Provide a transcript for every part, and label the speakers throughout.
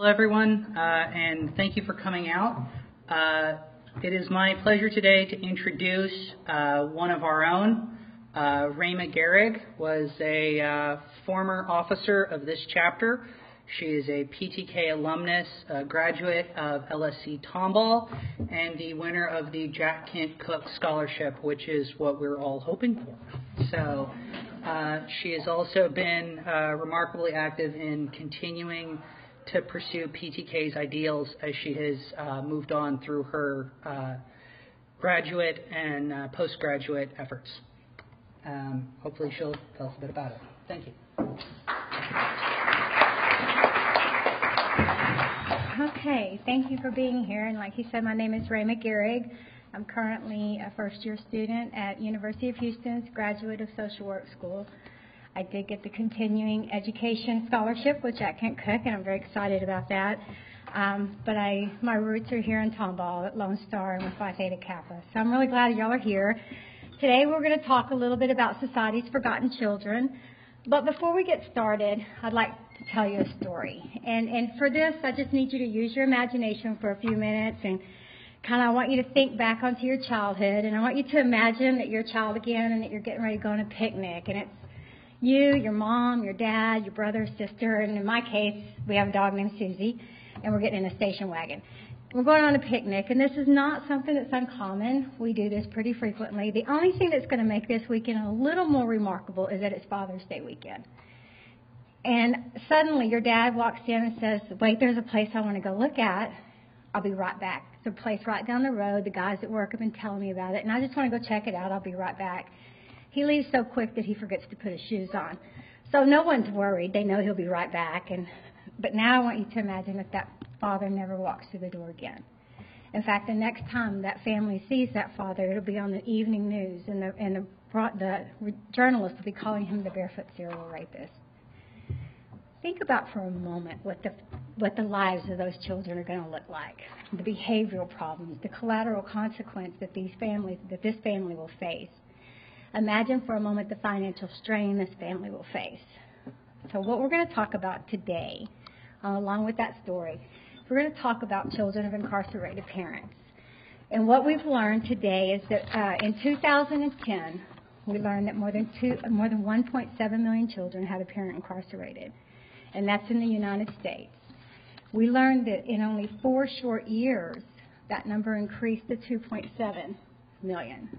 Speaker 1: Hello, everyone, and thank you for coming out. It is my pleasure today to introduce one of our own. Ray McGarrig was a former officer of this chapter. She is a PTK alumnus, a graduate of LSC-Tomball, and the winner of the Jack Kent Cook Scholarship, which is what we're all hoping for. So she has also been remarkably active in continuing to pursue PTK's ideals as she has moved on through her graduate and postgraduate efforts. Hopefully she'll tell us a bit about it. Thank you.
Speaker 2: Okay, thank you for being here. And like he said, my name is Ray McGarrig. I'm currently a first-year student at University of Houston's Graduate of Social Work School. I did get the Continuing Education Scholarship with Jack Kent Cook, and I'm very excited about that. But my roots are here in Tomball at Lone Star and with Phi Theta Kappa. So I'm really glad y'all are here. Today we're going to talk a little bit about Society's Forgotten Children. But before we get started, I'd like to tell you a story. And for this, I just need you to use your imagination for a few minutes, and kind of want you to think back onto your childhood. And I want you to imagine that you're a child again and that you're getting ready to go on a picnic. And it's you, your mom, your dad, your brother, sister, and in my case, we have a dog named Susie, and we're getting in a station wagon. We're going on a picnic, and this is not something that's uncommon. We do this pretty frequently. The only thing that's going to make this weekend a little more remarkable is that it's Father's Day weekend. And suddenly your dad walks in and says, wait, there's a place I want to go look at. I'll be right back. It's a place right down the road. The guys at work have been telling me about it, and I just want to go check it out. I'll be right back. He leaves so quick that he forgets to put his shoes on. So no one's worried. They know he'll be right back. But now I want you to imagine that father never walks through the door again. In fact, the next time that family sees that father, it'll be on the evening news, and the journalists will be calling him the barefoot serial rapist. Think about for a moment what the lives of those children are going to look like, the behavioral problems, the collateral consequence that this family will face. Imagine for a moment the financial strain this family will face. So what we're going to talk about today, along with that story, we're going to talk about children of incarcerated parents. And what we've learned today is that in 2010, we learned that more than 1.7 million children had a parent incarcerated, and that's in the United States. We learned that in only 4 short years, that number increased to 2.7 million.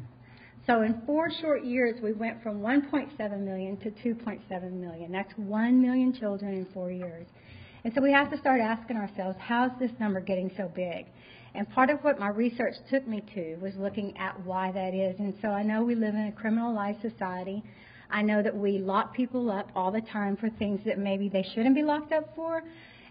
Speaker 2: So in 4 short years, we went from 1.7 million to 2.7 million. That's 1 million children in 4 years. And so we have to start asking ourselves, how's this number getting so big? And part of what my research took me to was looking at why that is. And so I know we live in a criminalized society. I know that we lock people up all the time for things that maybe they shouldn't be locked up for.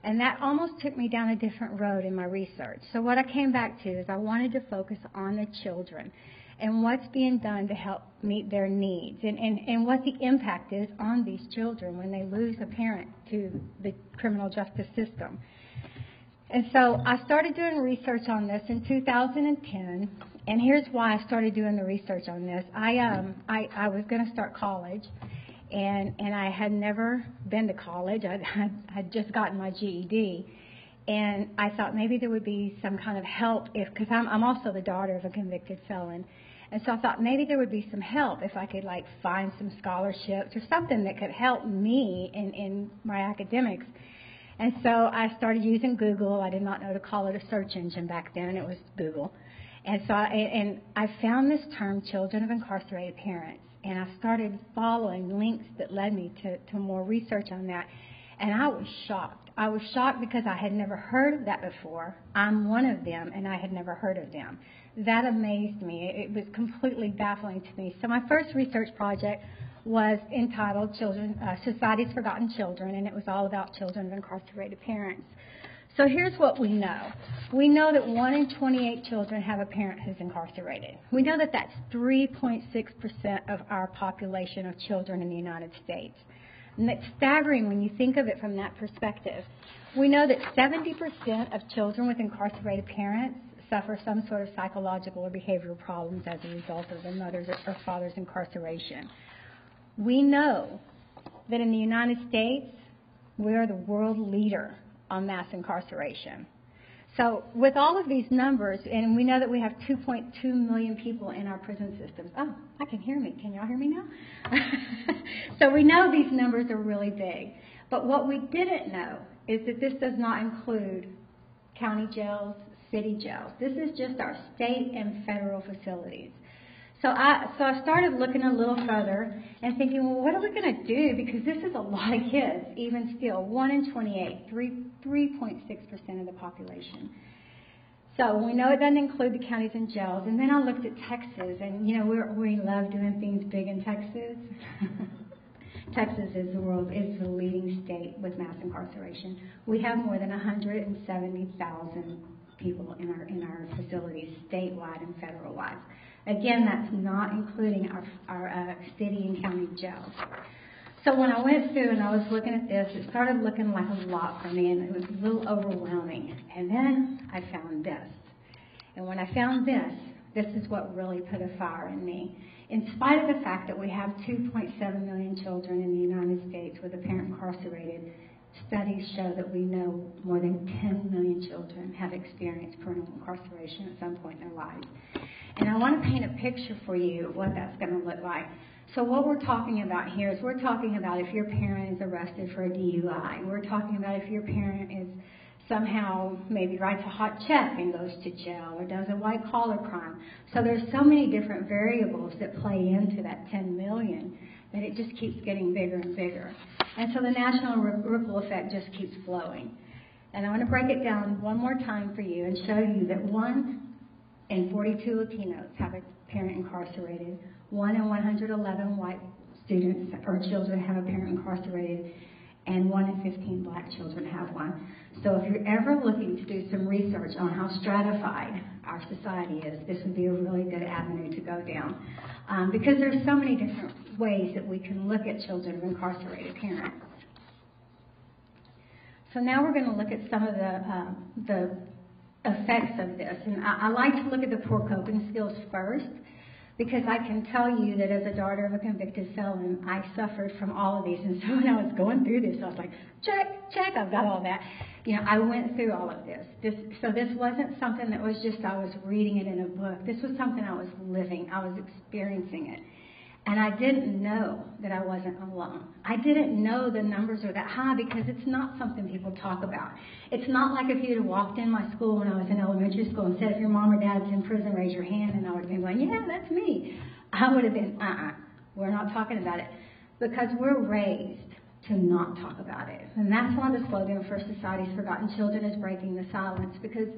Speaker 2: And that almost took me down a different road in my research. So what I came back to is I wanted to focus on the children and what's being done to help meet their needs, and what the impact is on these children when they lose a parent to the criminal justice system. And so I started doing research on this in 2010, and here's why I started doing the research on this. I was going to start college, and I had never been to college. I had just gotten my GED. And I thought maybe there would be some kind of help because I'm also the daughter of a convicted felon. And so I thought maybe there would be some help if I could find some scholarships or something that could help me in my academics. And so I started using Google. I did not know to call it a search engine back then. It was Google. And so I found this term, children of incarcerated parents. And I started following links that led me to more research on that. And I was shocked. I was shocked because I had never heard of that before. I'm one of them, and I had never heard of them. That amazed me. It was completely baffling to me. So my first research project was entitled Society's Forgotten Children, and it was all about children of incarcerated parents. So here's what we know. We know that 1 in 28 children have a parent who's incarcerated. We know that that's 3.6% of our population of children in the United States. And that's staggering when you think of it from that perspective. We know that 70% of children with incarcerated parents suffer some sort of psychological or behavioral problems as a result of their mother's or father's incarceration. We know that in the United States, we are the world leader on mass incarceration. So with all of these numbers, and we know that we have 2.2 million people in our prison systems. Oh, I can hear me. Can y'all hear me now? So we know these numbers are really big. But what we didn't know is that this does not include county jails, city jails. This is just our state and federal facilities. So I started looking a little further and thinking, well, what are we going to do? Because this is a lot of kids, even still. 1 in 28, 3.6% of the population. So we know it doesn't include the counties and jails. And then I looked at Texas, and, you know, we love doing things big in Texas. Texas is the leading state with mass incarceration. We have more than 170,000 people in our facilities, statewide and federal-wise. Again, that's not including our city and county jails. So when I went through and I was looking at this, it started looking like a lot for me, and it was a little overwhelming. And then I found this. And when I found this is what really put a fire in me. In spite of the fact that we have 2.7 million children in the United States with a parent incarcerated, studies show that we know more than 10 million children have experienced parental incarceration at some point in their lives. And I want to paint a picture for you of what that's going to look like. So what we're talking about here is we're talking about if your parent is arrested for a DUI. We're talking about if your parent is somehow maybe writes a hot check and goes to jail or does a white-collar crime. So there's so many different variables that play into that 10 million that it just keeps getting bigger and bigger. And so the national ripple effect just keeps flowing. And I want to break it down one more time for you and show you that 1 in 42 Latinos have a parent incarcerated. 1 in 111 white students or children have a parent incarcerated, and 1 in 15 black children have one. So if you're ever looking to do some research on how stratified our society is, this would be a really good avenue to go down. Because there's so many different ways that we can look at children of incarcerated parents. So now we're going to look at some of the effects of this. And I like to look at the poor coping skills first, because I can tell you that as a daughter of a convicted felon, I suffered from all of these. And so when I was going through this, I was like, check, I've got all that. You know, I went through all of this. So this wasn't something that was just I was reading it in a book. This was something I was living. I was experiencing it. And I didn't know that I wasn't alone. I didn't know the numbers are that high because it's not something people talk about. It's not like if you had walked in my school when I was in elementary school and said, if your mom or dad's in prison, raise your hand, and I would have been going, yeah, that's me. I would have been, we're not talking about it. Because we're raised to not talk about it. And that's why the slogan for Society's Forgotten Children is breaking the silence, because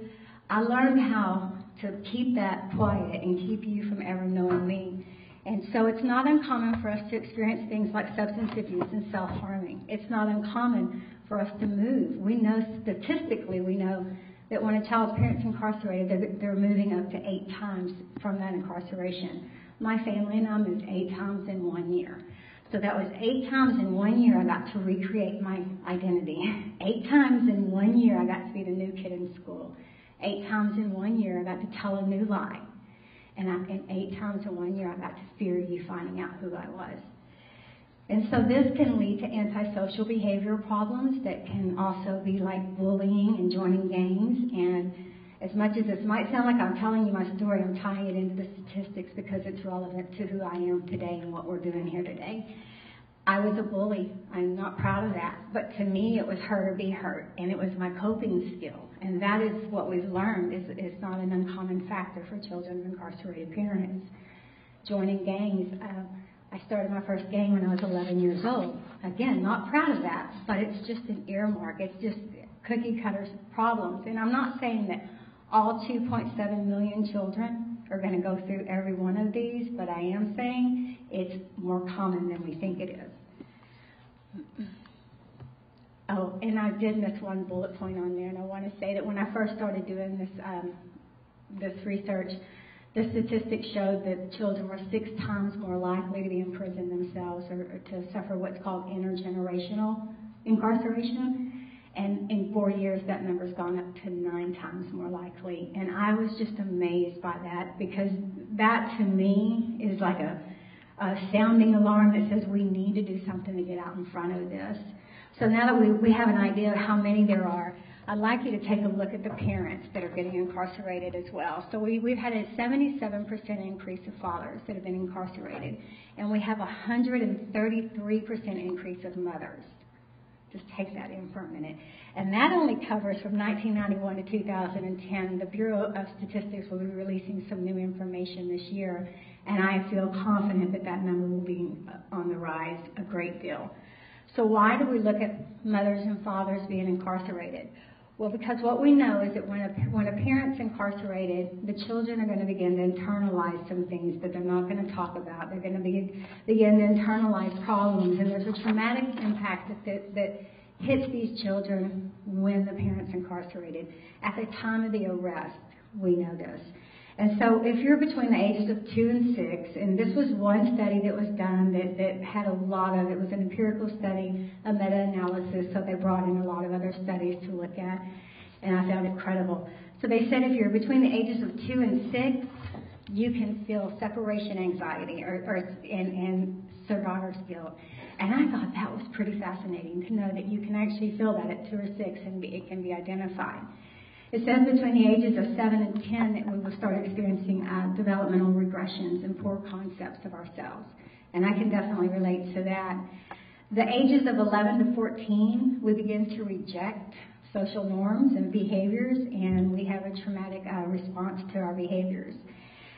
Speaker 2: I learned how to keep that quiet and keep you from ever knowing me. And so it's not uncommon for us to experience things like substance abuse and self-harming. It's not uncommon for us to move. We know, statistically, we know that when a child's parent's incarcerated, they're moving up to 8 times from that incarceration. My family and I moved 8 times in 1 year. So that was 8 times in 1 year I got to recreate my identity. 8 times in 1 year I got to be the new kid in school. 8 times in 1 year I got to tell a new lie. And 8 times in 1 year, I got to fear you finding out who I was. And so this can lead to antisocial behavior problems that can also be like bullying and joining gangs. And as much as this might sound like I'm telling you my story, I'm tying it into the statistics because it's relevant to who I am today and what we're doing here today. I was a bully. I'm not proud of that. But to me, it was hurt or be hurt. And it was my coping skill. And that is what we've learned is not an uncommon factor for children of incarcerated parents. Joining gangs. I started my first gang when I was 11 years old. Again, not proud of that, but it's just an earmark. It's just cookie cutter problems. And I'm not saying that all 2.7 million children are going to go through every one of these, but I am saying it's more common than we think it is. Oh, and I did miss one bullet point on there, and I want to say that when I first started doing this research, the statistics showed that children were 6 times more likely to be in prison themselves or to suffer what's called intergenerational incarceration. And in 4 years, that number's gone up to 9 times more likely. And I was just amazed by that, because that, to me, is like a sounding alarm that says we need to do something to get out in front of this. So now that we have an idea of how many there are, I'd like you to take a look at the parents that are getting incarcerated as well. So we've had a 77% increase of fathers that have been incarcerated, and we have a 133% increase of mothers. Just take that in for a minute. And that only covers from 1991 to 2010. The Bureau of Statistics will be releasing some new information this year, and I feel confident that that number will be on the rise a great deal. So why do we look at mothers and fathers being incarcerated? Well, because what we know is that when a parent's incarcerated, the children are going to begin to internalize some things that they're not going to talk about. They're going to begin to internalize problems, and there's a traumatic impact that hits these children when the parent's incarcerated. At the time of the arrest, we know this. And so if you're between the ages of 2 and 6, and this was one study that was done that had a lot of, it was an empirical study, a meta-analysis, so they brought in a lot of other studies to look at, and I found it credible. So they said if you're between the ages of 2 and 6, you can feel separation anxiety and survivor's guilt. And I thought that was pretty fascinating to know that you can actually feel that at 2 or 6 and it can be identified. It says between the ages of 7 and 10 that we will start experiencing developmental regressions and poor concepts of ourselves. And I can definitely relate to that. The ages of 11 to 14, we begin to reject social norms and behaviors, and we have a traumatic response to our behaviors.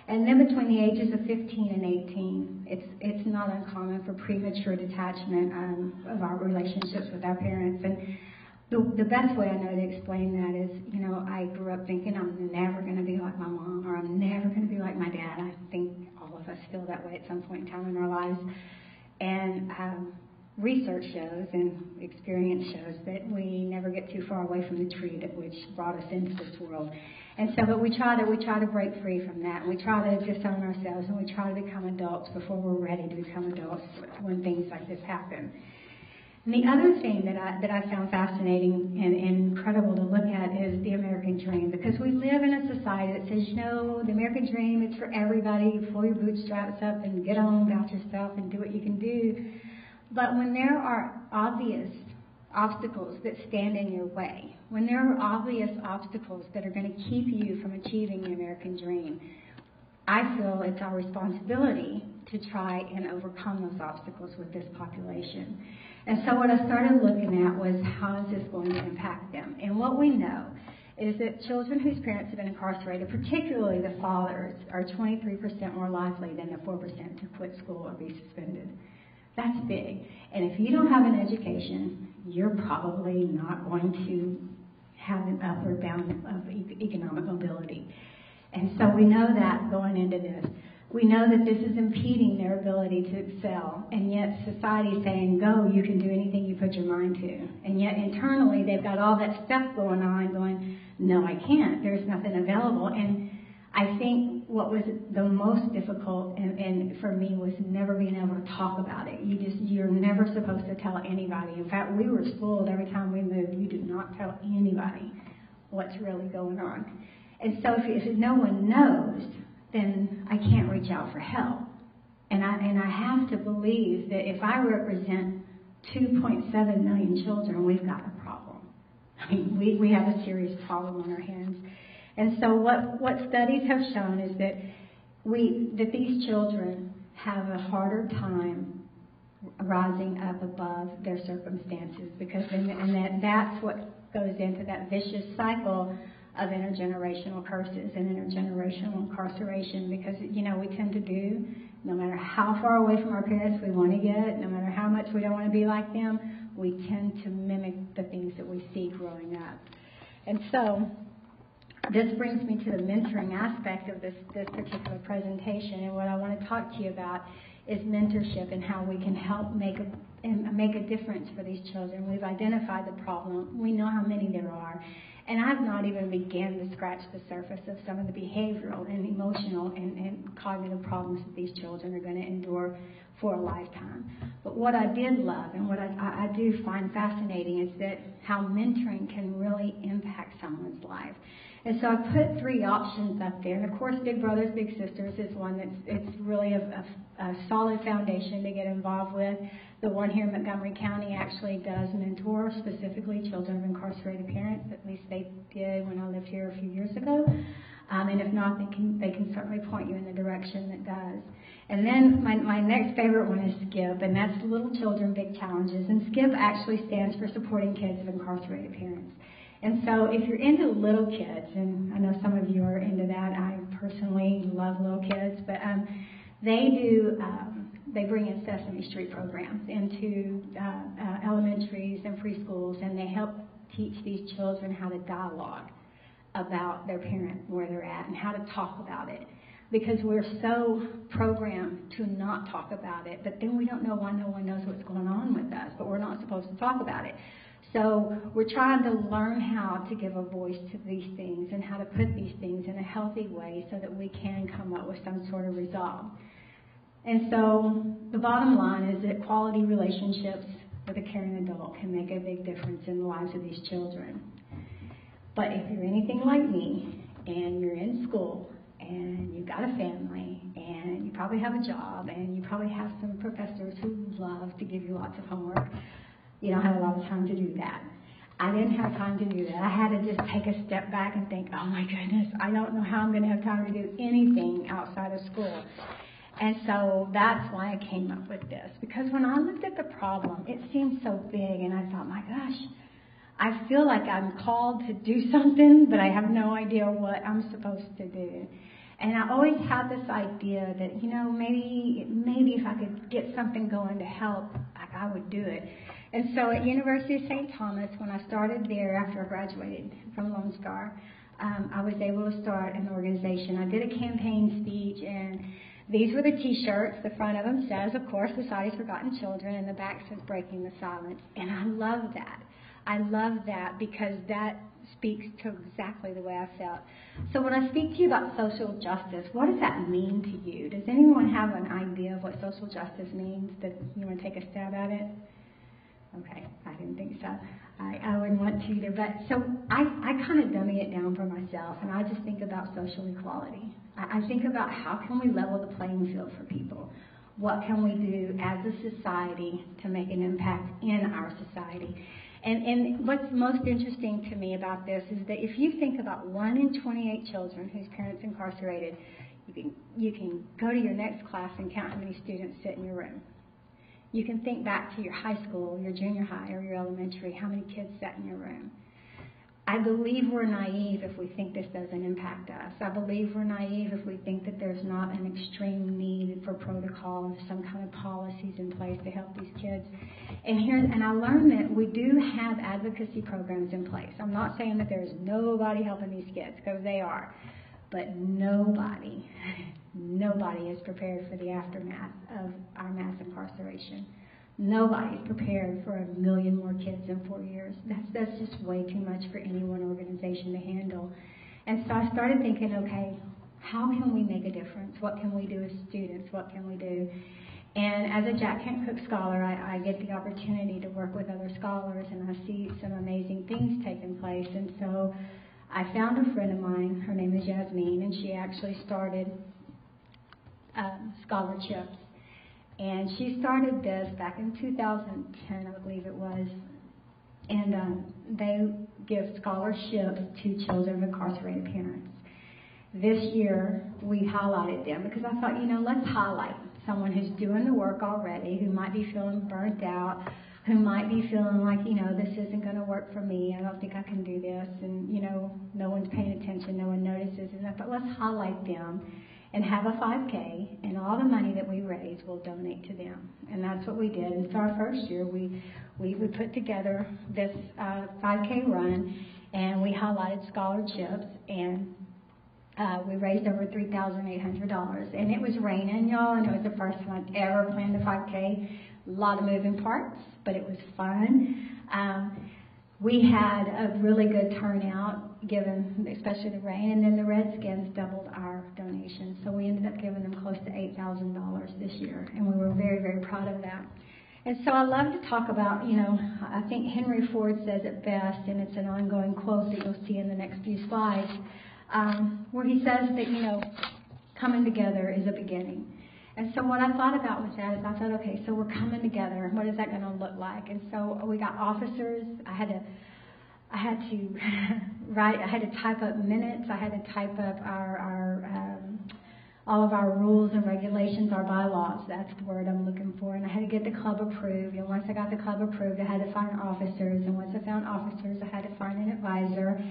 Speaker 2: And then between the ages of 15 and 18, it's not uncommon for premature detachment of our relationships with our parents. And the best way I know to explain that is, I grew up thinking I'm never going to be like my mom, or I'm never going to be like my dad. I think all of us feel that way at some point in time in our lives. And research shows and experience shows that we never get too far away from the tree that which brought us into this world. And so, but we try to break free from that. And we try to disown ourselves, and we try to become adults before we're ready to become adults when things like this happen. And the other thing that I found fascinating and incredible to look at is the American dream, because we live in a society that says, the American dream is for everybody. Pull your bootstraps up and get on about yourself and do what you can do. But when there are obvious obstacles that stand in your way, when there are obvious obstacles that are going to keep you from achieving the American dream, I feel it's our responsibility to try and overcome those obstacles with this population. And so what I started looking at was, how is this going to impact them? And what we know is that children whose parents have been incarcerated, particularly the fathers, are 23% more likely than the 4% to quit school or be suspended. That's big. And if you don't have an education, you're probably not going to have an upward bound of economic mobility. And so we know that going into this. We know that this is impeding their ability to excel, and yet society is saying, go, you can do anything you put your mind to. And yet internally they've got all that stuff going on, going, no, I can't. There's nothing available. And I think what was the most difficult and for me was never being able to talk about it. You're never supposed to tell anybody. In fact, we were schooled every time we moved, you do not tell anybody what's really going on. And so if no one knows, then I can't reach out for help. And I have to believe that if I represent 2.7 million children, we've got a problem. I mean, we have a serious problem on our hands. And so what studies have shown is that these children have a harder time rising up above their circumstances, because that's what goes into that vicious cycle of intergenerational curses and intergenerational incarceration, because, we tend to do, no matter how far away from our parents we want to get, no matter how much we don't want to be like them, we tend to mimic the things that we see growing up. And so this brings me to the mentoring aspect of this particular presentation, and what I want to talk to you about is mentorship and how we can help make a difference for these children. We've identified the problem. We know how many there are. And I've not even begun to scratch the surface of some of the behavioral and emotional and cognitive problems that these children are going to endure for a lifetime. But what I did love and what I do find fascinating is that how mentoring can really impact someone's life. And so I put 3 options up there. And of course, Big Brothers Big Sisters is one it's really a solid foundation to get involved with. The one here in Montgomery County actually does mentor specifically children of incarcerated parents. At least they did when I lived here a few years ago. And if not, they can certainly point you in the direction that does. And then my next favorite one is SKIP, and that's Little Children, Big Challenges. And SKIP actually stands for Supporting Kids of Incarcerated Parents. And so if you're into little kids, and I know some of you are into that, I personally love little kids, but they bring in Sesame Street programs into elementaries and preschools, and they help teach these children how to dialogue about their parent, where they're at, and how to talk about it. Because we're so programmed to not talk about it, but then we don't know why no one knows what's going on with us, but we're not supposed to talk about it. So we're trying to learn how to give a voice to these things and how to put these things in a healthy way so that we can come up with some sort of resolve. And so the bottom line is that quality relationships with a caring adult can make a big difference in the lives of these children. But if you're anything like me and you're in school and you've got a family and you probably have a job and you probably have some professors who love to give you lots of homework, you don't have a lot of time to do that. I didn't have time to do that. I had to just take a step back and think, oh my goodness, I don't know how I'm going to have time to do anything outside of school. And so that's why I came up with this. Because when I looked at the problem, it seemed so big, and I thought, my gosh, I feel like I'm called to do something, but I have no idea what I'm supposed to do. And I always had this idea that, maybe if I could get something going to help, I would do it. And so at University of St. Thomas, when I started there after I graduated from Lone Star, I was able to start an organization. I did a campaign speech, and these were the T-shirts. The front of them says, of course, Society's Forgotten Children, and the back says Breaking the Silence. And I love that. I love that because that speaks to exactly the way I felt. So when I speak to you about social justice, what does that mean to you? Does anyone have an idea of what social justice means? That you want to take a stab at it? Okay, I didn't think so. I wouldn't want to either. But so I kind of dummy it down for myself, and I just think about social equality. I think about how can we level the playing field for people? What can we do as a society to make an impact in our society? And what's most interesting to me about this is that if you think about 1 in 28 children whose parents incarcerated, you can go to your next class and count how many students sit in your room. You can think back to your high school, your junior high, or your elementary, how many kids sat in your room. I believe we're naive if we think this doesn't impact us. I believe we're naive if we think that there's not an extreme need for protocol, some kind of policies in place to help these kids. And I learned that we do have advocacy programs in place. I'm not saying that there's nobody helping these kids, because they are. But nobody is prepared for the aftermath of our mass incarceration. Nobody's prepared for 1 million more kids in 4 years. That's just way too much for any one organization to handle. And so I started thinking, okay, how can we make a difference? What can we do as students? What can we do? And as a Jack Kent Cooke scholar, I get the opportunity to work with other scholars, and I see some amazing things taking place. And so I found a friend of mine. Her name is Yasmin, and she actually started scholarships. And she started this back in 2010, I believe it was, and they give scholarships to children of incarcerated parents. This year, we highlighted them because I thought, let's highlight someone who's doing the work already, who might be feeling burnt out, who might be feeling like, this isn't going to work for me, I don't think I can do this, and, no one's paying attention, no one notices, and I thought, let's highlight them and have a 5K, and all the money that we raise we'll donate to them. And that's what we did. And so our first year, we put together this 5K run, and we highlighted scholarships, and we raised over $3,800. And it was raining, y'all, and it was the first time I'd ever planned a 5K. A lot of moving parts, but it was fun. We had a really good turnout, given especially the rain, and then the Redskins doubled our donation. So we ended up giving them close to $8,000 this year, and we were very, very proud of that. And so I love to talk about, I think Henry Ford says it best, and it's an ongoing quote that you'll see in the next few slides, where he says that, coming together is a beginning. And so what I thought about with that is I thought, okay, so we're coming together. What is that going to look like? And so we got officers. I had to write. I had to type up minutes. I had to type up all of our rules and regulations, our bylaws. That's the word I'm looking for. And I had to get the club approved. And once I got the club approved, I had to find officers. And once I found officers, I had to find an advisor.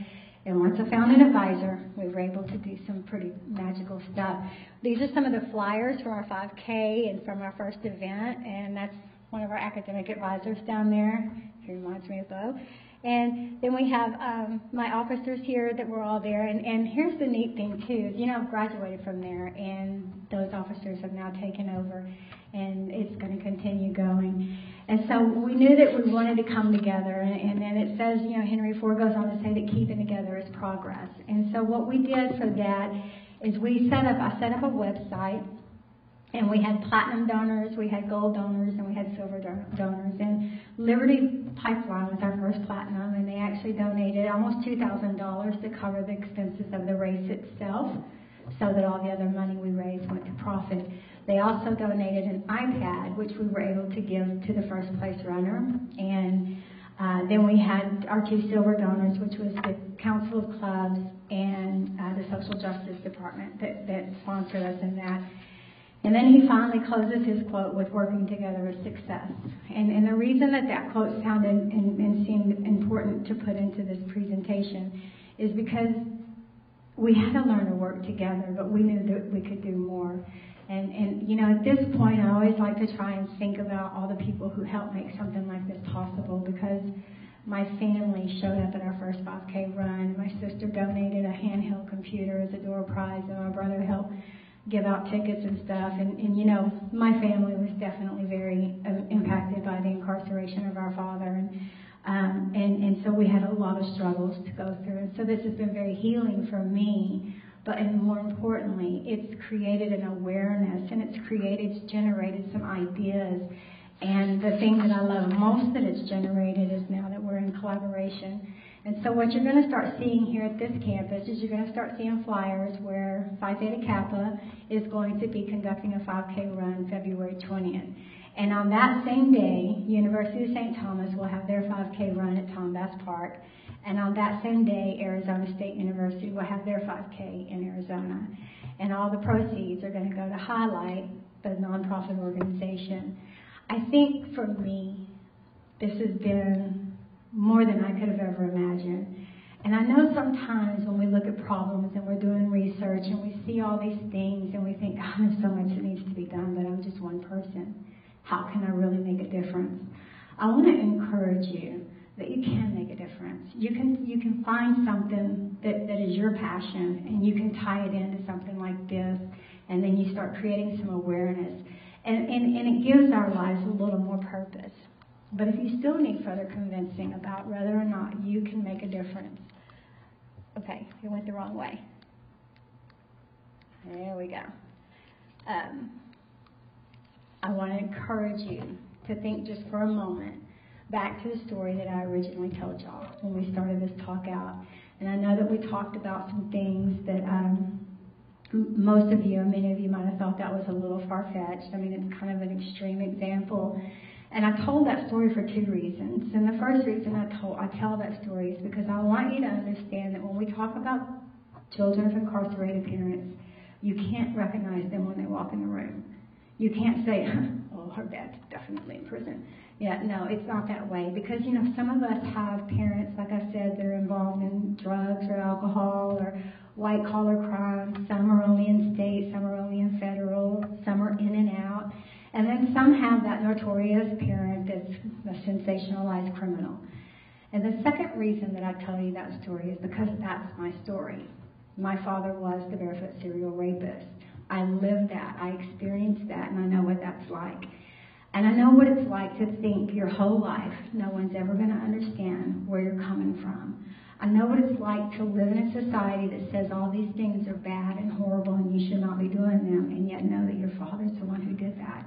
Speaker 2: And once I found an advisor, we were able to do some pretty magical stuff. These are some of the flyers from our 5K and from our first event, and that's one of our academic advisors down there. He reminds me of Bo. And then we have my officers here that were all there. And here's the neat thing, too. I've graduated from there, and those officers have now taken over, and it's going to continue going. And so we knew that we wanted to come together. And then it says, Henry Ford goes on to say that keeping together is progress. And so what we did for that is I set up a website. And we had platinum donors, we had gold donors, and we had silver donors. And Liberty Pipeline was our first platinum, and they actually donated almost $2,000 to cover the expenses of the race itself, so that all the other money we raised went to profit. They also donated an iPad, which we were able to give to the first place runner. And then we had our two silver donors, which was the Council of Clubs and the Social Justice Department that sponsored us in that. And then he finally closes his quote with working together is success. And the reason that quote sounded and seemed important to put into this presentation is because we had to learn to work together, but we knew that we could do more. And at this point, I always like to try and think about all the people who helped make something like this possible, because my family showed up at our first 5K run. My sister donated a handheld computer as a door prize, and my brother helped give out tickets and stuff. And my family was definitely very impacted by the incarceration of our father. And so we had a lot of struggles to go through. And so this has been very healing for me. But more importantly, it's created an awareness, and it's generated some ideas. And the thing that I love most that it's generated is now that we're in collaboration. And so what you're going to start seeing here at this campus is you're going to start seeing flyers where Phi Theta Kappa is going to be conducting a 5K run February 20th. And on that same day, University of St. Thomas will have their 5K run at Tom Bass Park. And on that same day, Arizona State University will have their 5K in Arizona. And all the proceeds are going to go to highlight the nonprofit organization. I think for me, this has been more than I could have ever imagined. And I know sometimes when we look at problems and we're doing research and we see all these things and we think, oh, there's so much that needs to be done, but I'm just one person. How can I really make a difference? I want to encourage you that you can make a difference. You can find something that is your passion, and you can tie it into something like this, and then you start creating some awareness. And it gives our lives a little more purpose. But if you still need further convincing about whether or not you can make a difference. Okay, it went the wrong way. There we go. I want to encourage you to think just for a moment back to the story that I originally told y'all when we started this talk out. And I know that we talked about some things that most of you, or many of you, might have thought that was a little far-fetched. I mean, it's kind of an extreme example. And I told that story for two reasons. And the first reason I tell that story is because I want you to understand that when we talk about children of incarcerated parents, you can't recognize them when they walk in the room. You can't say, oh, her dad's definitely in prison. Yeah, no, it's not that way. Because, some of us have parents, like I said, that are involved in drugs or alcohol or white-collar crimes. Some are only in state, some are only in federal, some are in and out. And then some have that notorious parent that's a sensationalized criminal. And the second reason that I tell you that story is because that's my story. My father was the barefoot serial rapist. I lived that. I experienced that, and I know what that's like. And I know what it's like to think your whole life no one's ever going to understand where you're coming from. I know what it's like to live in a society that says all these things are bad and horrible and you should not be doing them, and yet know that your father's the one who did that.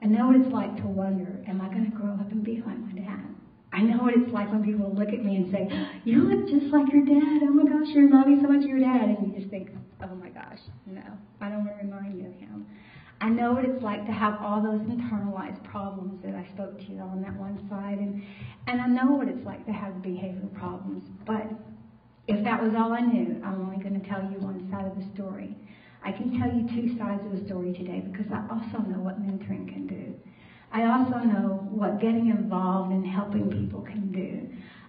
Speaker 2: I know what it's like to wonder, am I going to grow up and be like my dad? I know what it's like when people look at me and say, you look just like your dad. Oh my gosh, you remind me so much of your dad. And you just think, oh my gosh, no, I don't want to remind you of him. I know what it's like to have all those internalized problems that I spoke to you on that one side. And I know what it's like to have behavioral problems. But if that was all I knew, I'm only going to tell you one side of the story. I can tell you two sides of the story today because I also know what mentoring can do. I also know what getting involved and helping people can do.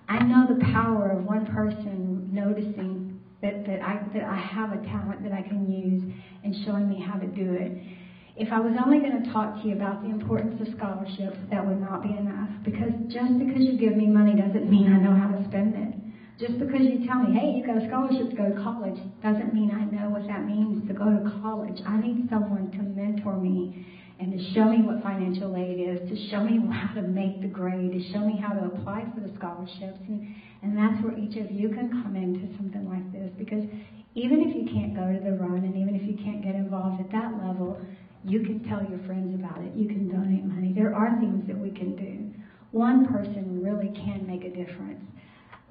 Speaker 2: I know the power of one person noticing that I have a talent that I can use and showing me how to do it. If I was only going to talk to you about the importance of scholarships, that would not be enough. Because just because you give me money doesn't mean I know how to spend it. Just because you tell me, hey, you've got a scholarship to go to college, doesn't mean I know what that means to go to college. I need someone to mentor me and to show me what financial aid is, to show me how to make the grade, to show me how to apply for the scholarships. And that's where each of you can come into something like this. Because even if you can't go to the run and even if you can't get involved at that level, you can tell your friends about it. You can donate money. There are things that we can do. One person really can make a difference.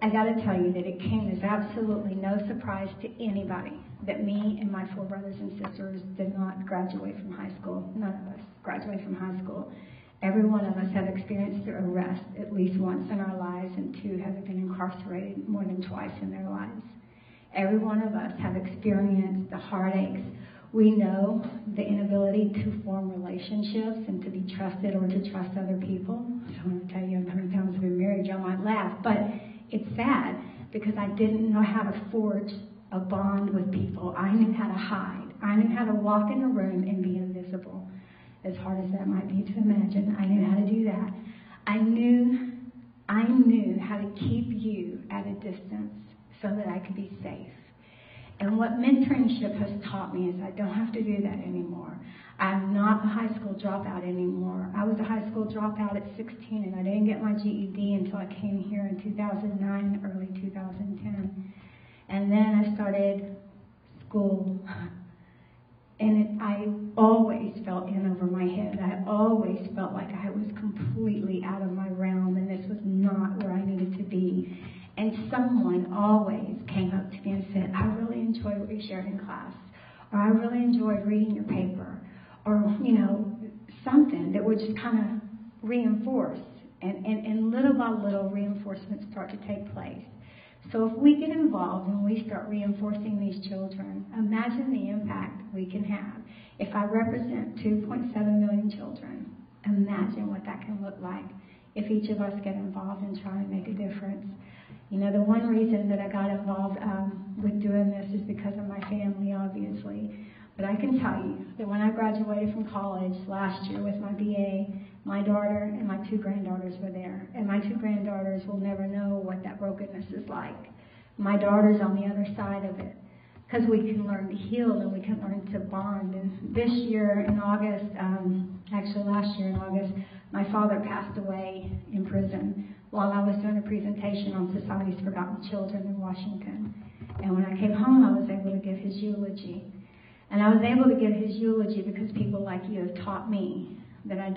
Speaker 2: I got to tell you that it came as absolutely no surprise to anybody that me and my 4 brothers and sisters did not graduate from high school. None of us graduate from high school. Every one of us have experienced arrest at least once in our lives, and 2 have been incarcerated more than twice in their lives. Every one of us have experienced the heartaches. We know the inability to form relationships and to be trusted or to trust other people. I don't want to tell you how many times I've been married, y'all might laugh, but it's sad because I didn't know how to forge a bond with people. I knew how to hide. I knew how to walk in a room and be invisible. As hard as that might be to imagine, I knew how to do that. I knew how to keep you at a distance so that I could be safe. And what mentorship has taught me is I don't have to do that anymore. I'm not a high school dropout anymore. I was a high school dropout at 16, and I didn't get my GED until I came here in 2009, early 2010. And then I started school, and I always felt in over my head. I always felt like I was completely out of my realm, and this was not where I needed to be. And someone always came up to me and said, I really enjoyed what you shared in class, or I really enjoyed reading your paper, or, something that would just kind of reinforce. And little by little, reinforcements start to take place. So if we get involved and we start reinforcing these children, imagine the impact we can have. If I represent 2.7 million children, imagine what that can look like if each of us get involved and try and make a difference. The one reason that I got involved with doing this is because of my family, obviously. But I can tell you that when I graduated from college last year with my BA, my daughter and my 2 granddaughters were there. And my 2 granddaughters will never know what that brokenness is like. My daughter's on the other side of it. Because we can learn to heal and we can learn to bond. And this year in August, actually last year in August, my father passed away in prison while I was doing a presentation on Society's Forgotten Children in Washington. And when I came home, I was able to give his eulogy. And I was able to give his eulogy because people like you have taught me that I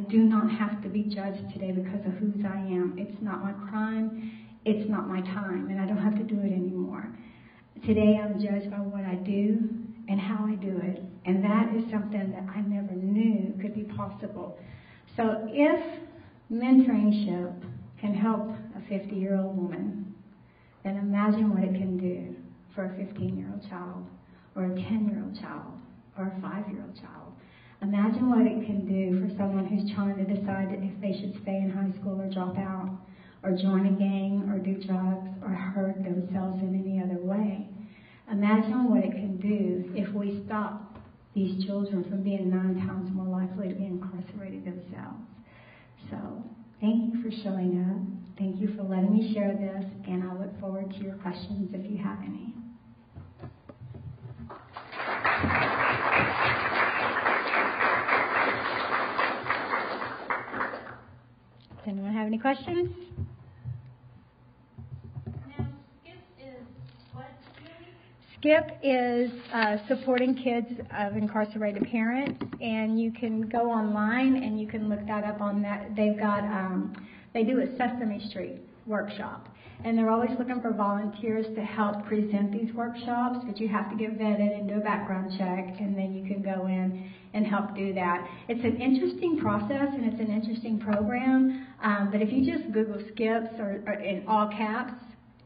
Speaker 2: do not have to be judged today because of whose I am. It's not my crime. It's not my time. And I don't have to do it anymore. Today I'm judged by what I do and how I do it. And that is something that I never knew could be possible. So if mentoringship can help a 50-year-old woman, then imagine what it can do for a 15-year-old child, or a 10-year-old child, or a 5-year-old child. Imagine what it can do for someone who's trying to decide if they should stay in high school or drop out, or join a gang, or do drugs, or hurt themselves in any other way. Imagine what it can do if we stop these children from being 9 times more likely to be incarcerated themselves. So, thank you for showing up. Thank you for letting me share this, and I look forward to your questions if you have any. Does anyone have any questions? SKIP is supporting kids of incarcerated parents, and you can go online and you can look that up on that. They've got, they do a Sesame Street workshop, and they're always looking for volunteers to help present these workshops, but you have to get vetted and do a background check, and then you can go in and help do that. It's an interesting process, and it's an interesting program, but if you just Google SKIPs or in all caps,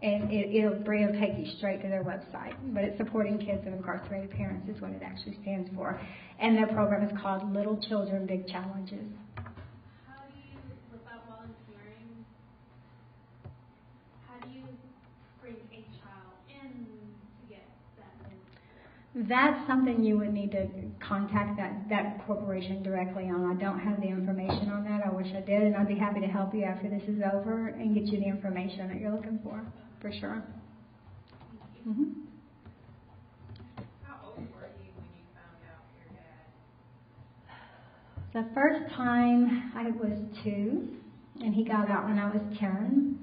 Speaker 2: and it'll take you straight to their website. But it's supporting kids of incarcerated parents is what it actually stands for. And their program is called Little Children, Big Challenges.
Speaker 3: How do you, without volunteering, how do you bring a child in to get that in?
Speaker 2: That's something you would need to contact that corporation directly on. I don't have the information on that. I wish I did, and I'd be happy to help you after this is over and get you the information that you're looking for sure. Mm-hmm.
Speaker 3: How old were you when you found out your dad?
Speaker 2: The first time I was 2, and he got out when I was 10,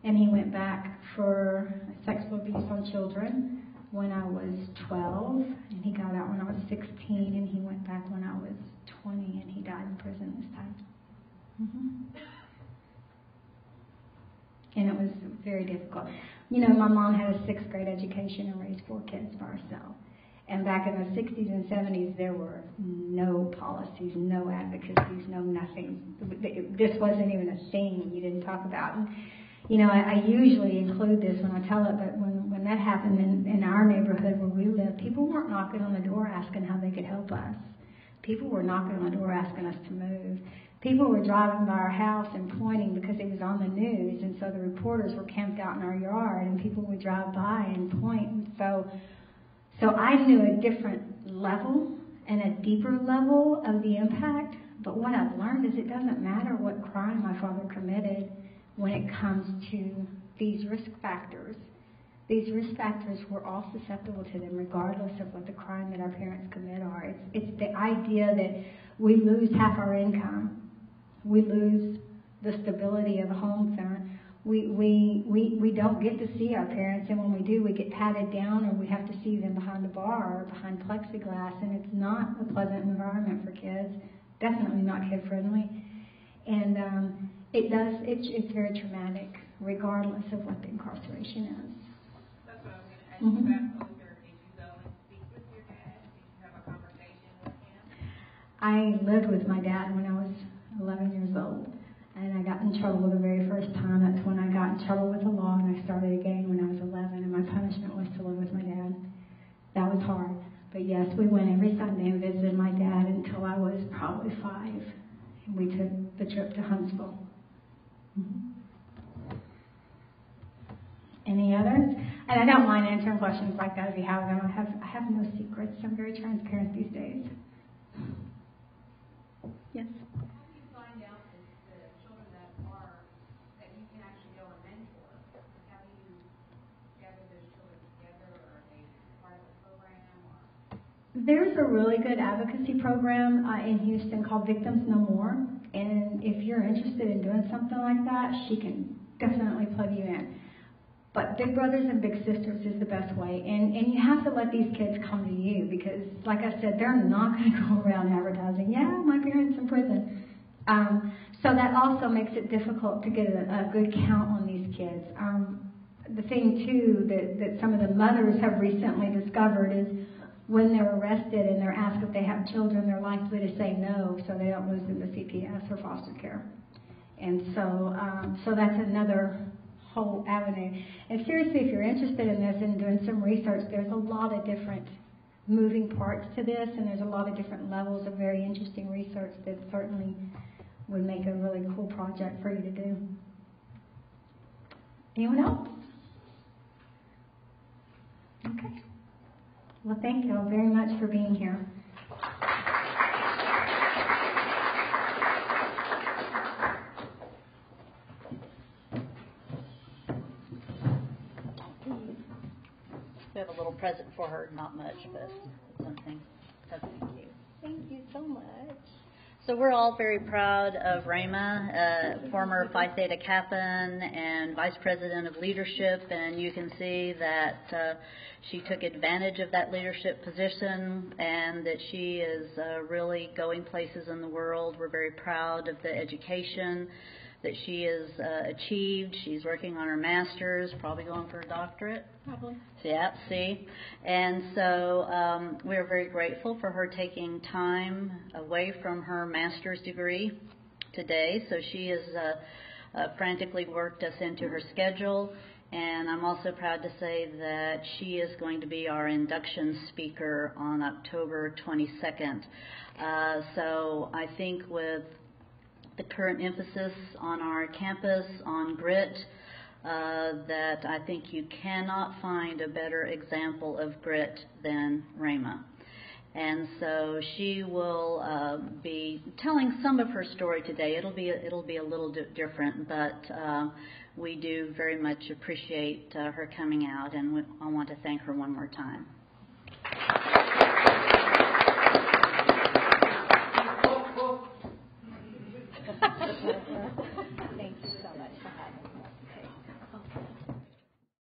Speaker 2: and he went back for sexual abuse on children when I was 12, and he got out when I was 16, and he went back when I was 20, and he died in prison this time. Mm-hmm. And it was very difficult. You know, my mom had a 6th grade education and raised 4 kids by herself. And back in the 60s and 70s, there were no policies, no advocacies, no nothing. This wasn't even a thing you didn't talk about. And, you know, I usually include this when I tell it, but when that happened in our neighborhood where we lived, people weren't knocking on the door asking how they could help us. People were knocking on the door asking us to move. People were driving by our house and pointing because it was on the news, and so the reporters were camped out in our yard, and people would drive by and point. And so I knew a different level and a deeper level of the impact, but what I've learned is it doesn't matter what crime my father committed when it comes to these risk factors. These risk factors, we're all susceptible to them regardless of what the crime that our parents commit are. It's the idea that we lose half our income. We lose the stability of a home center. We don't get to see our parents, and when we do, we get patted down, or we have to see them behind the bar or behind plexiglass, and it's not a pleasant environment for kids. Definitely not kid friendly, and it's very traumatic, regardless of what the incarceration is.
Speaker 3: That's what I was going to ask you about. Older, did you go and speak with your dad? Did you have a conversation with him?
Speaker 2: I lived with my dad when I was 11 years old, and I got in trouble the very first time. That's when I got in trouble with the law, and I started again when I was 11, and my punishment was to live with my dad. That was hard, but yes, we went every Sunday and visited my dad until I was probably 5, and we took the trip to Huntsville. Mm-hmm. Any others? And I don't mind answering questions like that if you have them. I have no secrets. I'm very transparent these days. Yes?
Speaker 3: How do you find out the children that you can actually go and mentor? How do you gather those children together, or are they part of a program?
Speaker 2: There's a really good advocacy program in Houston called Victims No More, and if you're interested in doing something like that, she can definitely plug you in. But Big Brothers and Big Sisters is the best way, and you have to let these kids come to you because, like I said, they're not going to go around advertising, yeah, my parents in prison. So that also makes it difficult to get a good count on these kids. The thing, too, that some of the mothers have recently discovered is when they're arrested and they're asked if they have children, they're likely to say no, so they don't lose them to CPS or foster care. And so that's another whole avenue. And seriously, if you're interested in this and doing some research, there's a lot of different moving parts to this, and there's a lot of different levels of very interesting research that certainly would make a really cool project for you to do. Anyone else? Okay. Well, thank you all very much for being here.
Speaker 4: We have a little present for her, not much, but something. So thank you.
Speaker 2: Thank you so much.
Speaker 4: So we're all very proud of Rama, former Phi Theta Kappa and Vice President of Leadership, and you can see that she took advantage of that leadership position and that she is really going places in the world. We're very proud of the education that she has achieved. She's working on her master's, probably going for a doctorate.
Speaker 5: Probably.
Speaker 4: Yeah, see. And so we're very grateful for her taking time away from her master's degree today. So she has frantically worked us into her schedule. And I'm also proud to say that she is going to be our induction speaker on October 22nd. So I think with the current emphasis on our campus on grit, that I think you cannot find a better example of grit than Rama. And so she will be telling some of her story today. It'll be a little different, but we do very much appreciate her coming out, and I want to thank her one more time.